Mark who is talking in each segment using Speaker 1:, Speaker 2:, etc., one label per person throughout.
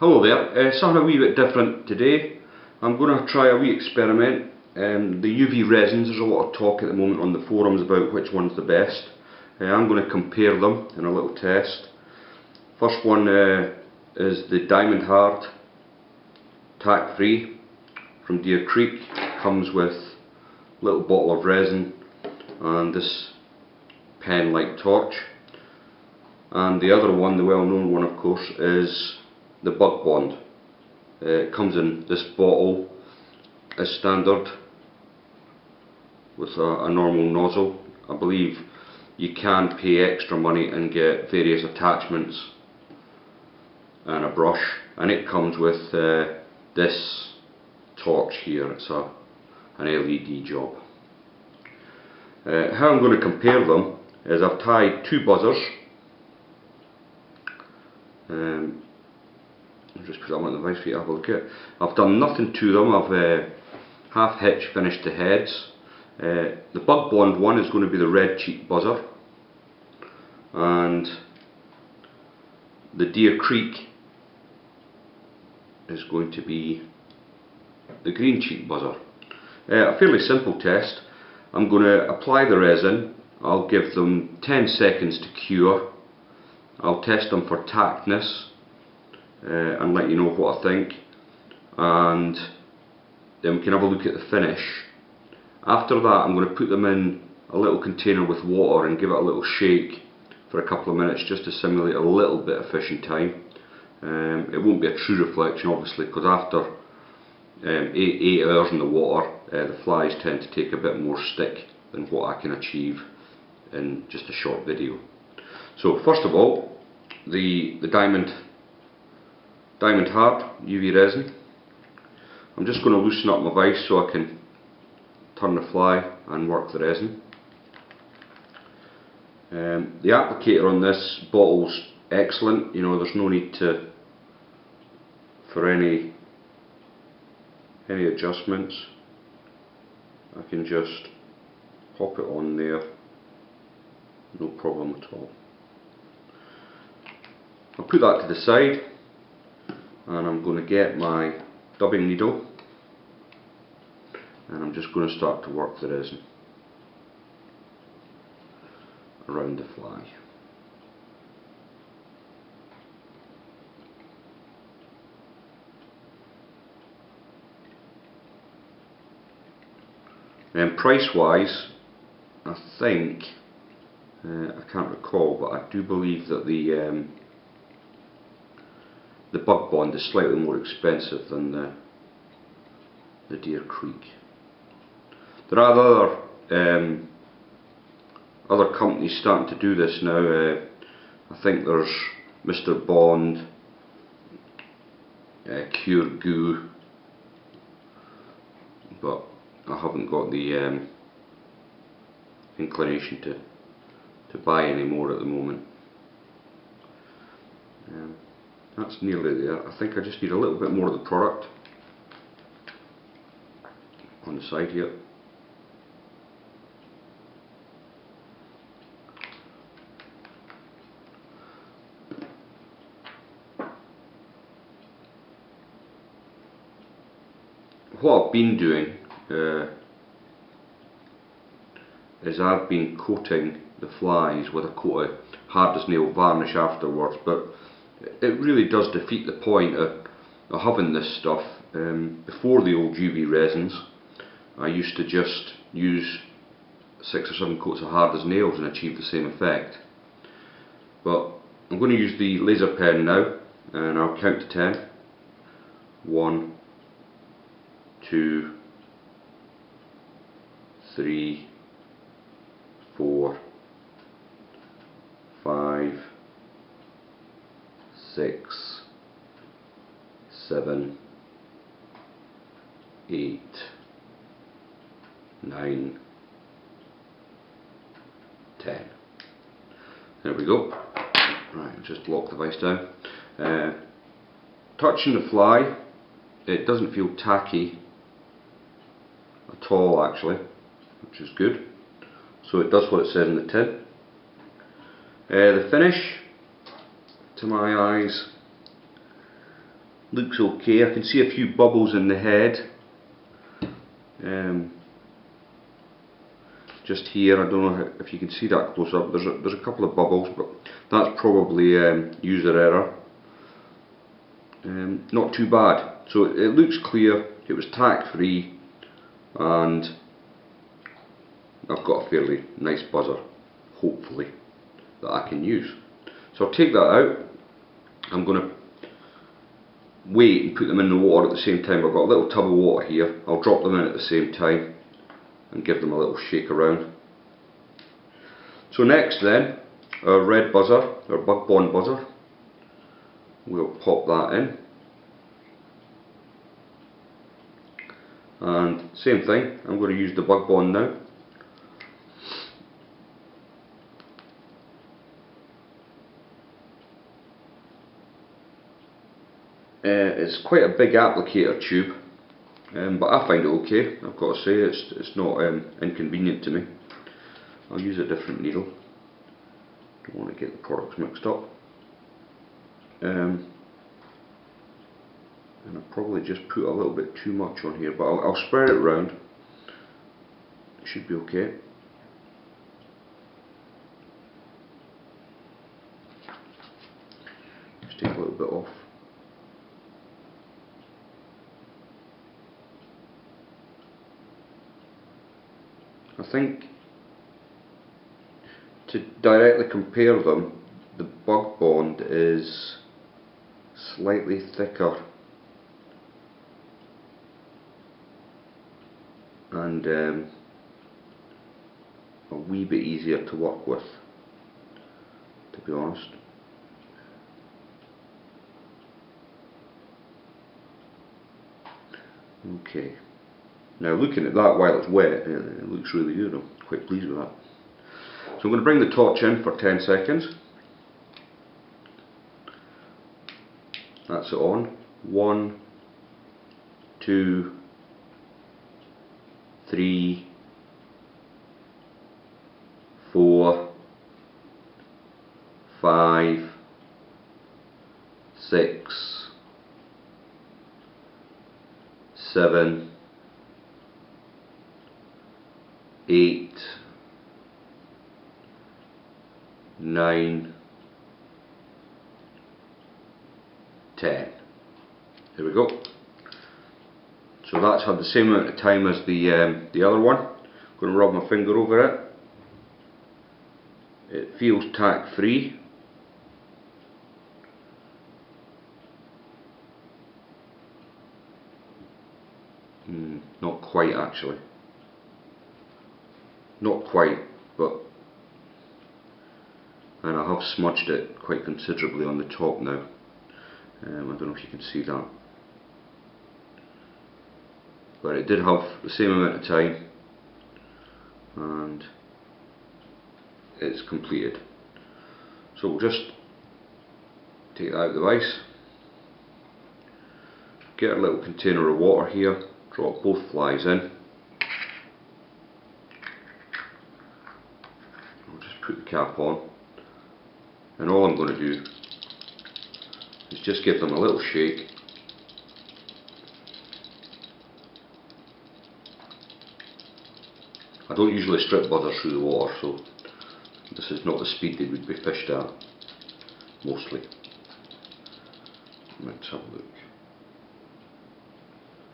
Speaker 1: Hello there, something a wee bit different today. I'm going to try a wee experiment. The UV resins, there's a lot of talk at the moment on the forums about which one's the best. I'm going to compare them in a little test. First one is the Diamond Hard tack free from Deer Creek. Comes with a little bottle of resin and this pen like torch. And the other one, the well known one of course, is the Bug Bond. It comes in this bottle as standard with a normal nozzle. I believe you can pay extra money and get various attachments and a brush, and it comes with this torch here. It's an LED job. How I'm going to compare them is I've tied two buzzers. I'll just put them on the device for you to have a look at. I've done nothing to them. I've half hitch finished the heads. The Bug Bond one is going to be the red cheek buzzer, and the Deer Creek is going to be the green cheek buzzer. A fairly simple test. I'm going to apply the resin. I'll give them 10 seconds to cure. I'll test them for tackness and let you know what I think, and then we can have a look at the finish. After that I'm going to put them in a little container with water and give it a little shake for a couple of minutes just to simulate a little bit of fishing time. It won't be a true reflection obviously, because after 8 hours in the water the flies tend to take a bit more stick than what I can achieve in just a short video. So first of all, the Diamond Hard UV resin. I'm just going to loosen up my vise so I can turn the fly and work the resin. The applicator on this bottle's excellent. You know, there's no need for any adjustments. I can just pop it on there, no problem at all. I'll put that to the side, and I'm going to get my dubbing needle, and I'm just going to start to work the resin around the fly. And price wise, I think, I can't recall, but I do believe that the Bug Bond is slightly more expensive than the Deer Creek. There are other companies starting to do this now. I think there's Mr. Bond, Cure Goo, but I haven't got the inclination to buy any more at the moment. That's nearly there. I think I just need a little bit more of the product on the side here. What I've been doing is I've been coating the flies with a coat of hard as nail varnish afterwards, but it really does defeat the point of having this stuff. Before the old UV resins, I used to just use 6 or 7 coats of hard as nails and achieve the same effect. But I'm going to use the laser pen now, and I'll count to 10. 1, 2, 3, 4, 5, 6, 7, 8, 9, 10. There we go. Right, just lock the vise down. Touching the fly, it doesn't feel tacky at all actually, which is good. So it does what it says in the tin. The finish, to my eyes, looks okay. I can see a few bubbles in the head. Just here, I don't know if you can see that close up. There's a couple of bubbles, but that's probably user error. Not too bad. So it looks clear. It was tack free, and I've got a fairly nice buzzer, hopefully, that I can use. So I'll take that out. I'm going to wait and put them in the water at the same time. I've got a little tub of water here. I'll drop them in at the same time and give them a little shake around. So next then, our red buzzer, our bug bond buzzer, we'll pop that in. And same thing, I'm going to use the bug bond now. It's quite a big applicator tube, but I find it okay. I've got to say, it's not inconvenient to me. I'll use a different needle. Don't want to get the products mixed up. And I'll probably just put a little bit too much on here, but I'll spread it around. It should be okay. Just take a little bit off. I think to directly compare them, the bug bond is slightly thicker and a wee bit easier to work with, to be honest. Okay, now looking at that while it's wet, it looks really good. I'm quite pleased with that. So I'm going to bring the torch in for 10 seconds. That's it on. 1, 2, 3, 4, 5, 6, 7, 8, 9, 10. There we go. So that's had the same amount of time as the other one. I'm going to rub my finger over it. It feels tack free. Not quite actually. Not quite, but and I have smudged it quite considerably on the top now. I don't know if you can see that, but it did have the same amount of time and it's completed. So we'll just take that out of the vise, get a little container of water here, drop both flies in. I'll just put the cap on, and all I'm going to do is just give them a little shake. I don't usually strip buzzers through the water, so this is not the speed they would be fished at, mostly. Let's have a look.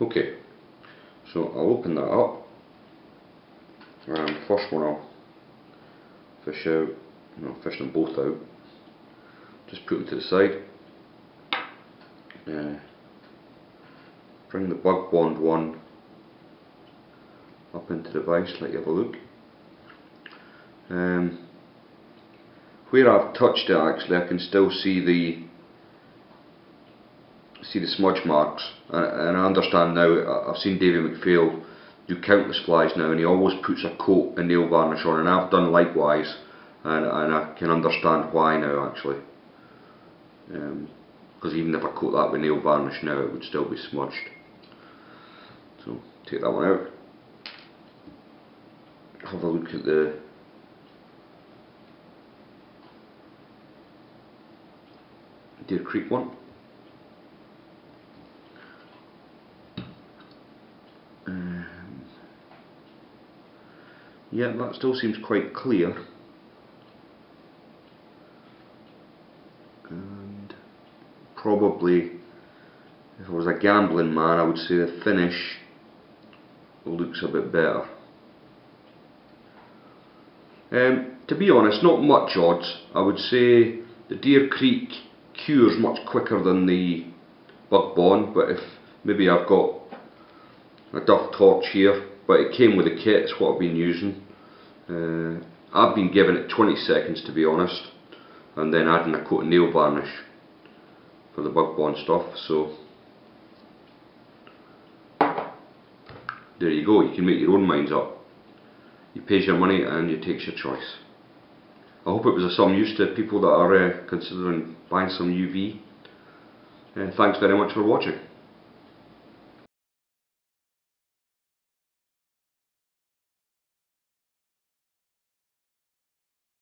Speaker 1: Okay, so I'll open that up, and the first one I'll fish out, fish them both out, just put them to the side. Bring the bug bond one up into the vise, let you have a look. Where I've touched it, actually, I can still see the smudge marks, and I understand now. I've seen Davy McPhail do countless flies now, and he always puts a coat of nail varnish on, and I've done likewise, and I can understand why now, actually. Because even if I coat that with nail varnish now, it would still be smudged. So take that one out. Have a look at the Deer Creek one. Yeah, that still seems quite clear. And probably, if I was a gambling man, I would say the finish looks a bit better. To be honest, not much odds. I would say the Deer Creek cures much quicker than the Bug Bond, but if maybe I've got a Duff torch here, but it came with a kit, it's what I've been using. I've been giving it 20 seconds to be honest, and then adding a coat of nail varnish for the Bug Bond stuff. So there you go, you can make your own minds up. You pays your money and you takes your choice. I hope it was of some use to people that are considering buying some UV. Thanks very much for watching.